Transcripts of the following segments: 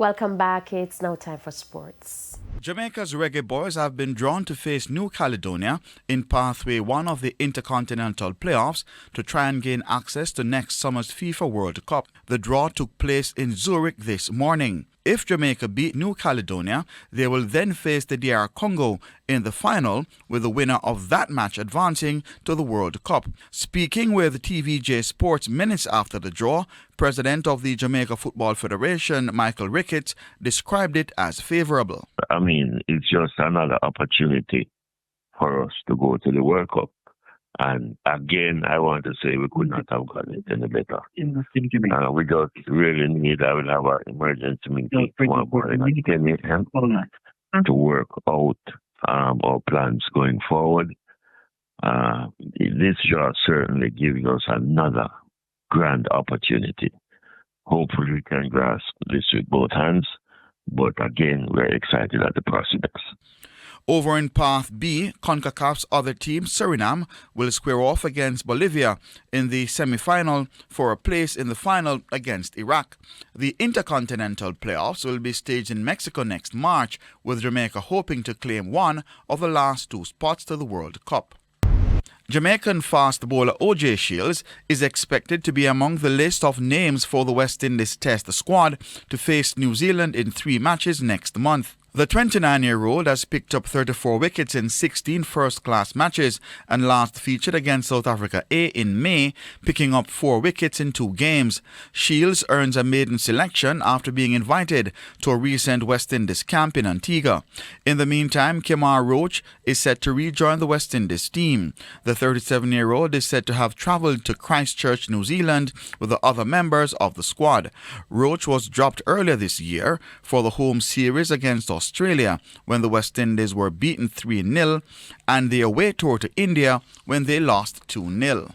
Welcome back. It's now time for sports. Jamaica's Reggae Boyz have been drawn to face New Caledonia in Pathway 1 of the Intercontinental playoffs to try and gain access to next summer's FIFA World Cup. The draw took place in Zurich this morning. If Jamaica beat New Caledonia, they will then face the DR Congo in the final, with the winner of that match advancing to the World Cup. Speaking with TVJ Sports minutes after the draw, President of the Jamaica Football Federation, Michael Ricketts, described it as favourable. I mean, it's just another opportunity for us to go to the World Cup. And again, I want to say we could not have gotten it any better. We just really need, I will have an emergency meeting tomorrow morning at 10 a.m. to work out our plans going forward. This draw certainly gives us another grand opportunity. Hopefully we can grasp this with both hands. But again, we're excited at the prospects. Over in Path B, CONCACAF's other team, Suriname, will square off against Bolivia in the semi-final for a place in the final against Iraq. The Intercontinental playoffs will be staged in Mexico next March, with Jamaica hoping to claim one of the last two spots to the World Cup. Jamaican fast bowler O.J. Shields is expected to be among the list of names for the West Indies Test squad to face New Zealand in 3 matches next month. The 29-year-old has picked up 34 wickets in 16 first-class matches and last featured against South Africa A in May, picking up 4 wickets in 2 games. Shields earns a maiden selection after being invited to a recent West Indies camp in Antigua. In the meantime, Kemar Roach is set to rejoin the West Indies team. The 37-year-old is said to have travelled to Christchurch, New Zealand with the other members of the squad. Roach was dropped earlier this year for the home series against Australia when the West Indies were beaten 3-0 and the away tour to India when they lost 2-0.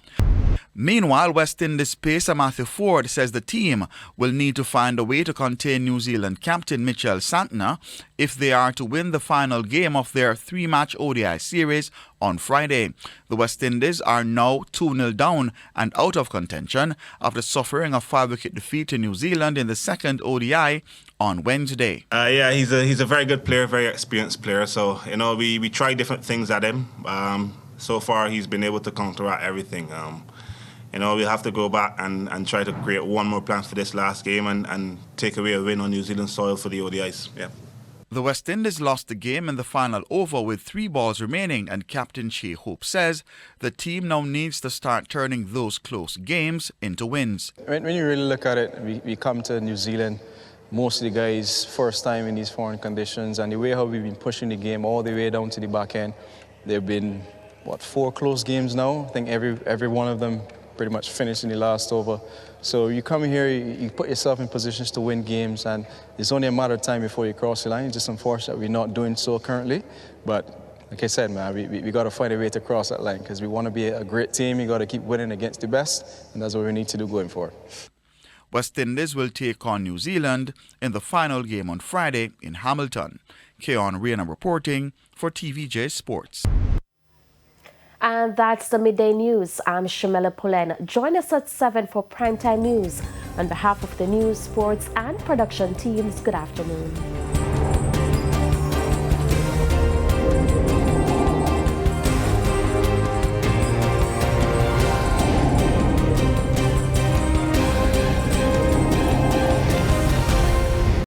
Meanwhile, West Indies pacer Matthew Ford says the team will need to find a way to contain New Zealand captain Mitchell Santner if they are to win the final game of their 3-match ODI series on Friday. The West Indies are now 2-0 down and out of contention after suffering a 5-wicket defeat to New Zealand in the second ODI on Wednesday. He's a very good player, very experienced player. So, we try different things at him. So far, he's been able to counteract everything. We'll have to go back and try to create one more plan for this last game and take away a win on New Zealand soil for the ODIs. Yeah. The West Indies lost the game in the final over with 3 balls remaining, and Captain Shea Hope says the team now needs to start turning those close games into wins. When you really look at it, we come to New Zealand, most of the guys first time in these foreign conditions, and the way how we've been pushing the game all the way down to the back end, there have been, 4 close games now? I think every one of them pretty much finished in the last over. So you come here, you put yourself in positions to win games, and it's only a matter of time before you cross the line. It's just unfortunate we're not doing so currently. But like I said, man, we got to find a way to cross that line because we want to be a great team. You got to keep winning against the best, and that's what we need to do going forward. West Indies will take on New Zealand in the final game on Friday in Hamilton. Keon Reina reporting for TVJ Sports. And that's the midday news. I'm Shamela Pullen. Join us at 7 for primetime news. On behalf of the news, sports, and production teams, good afternoon.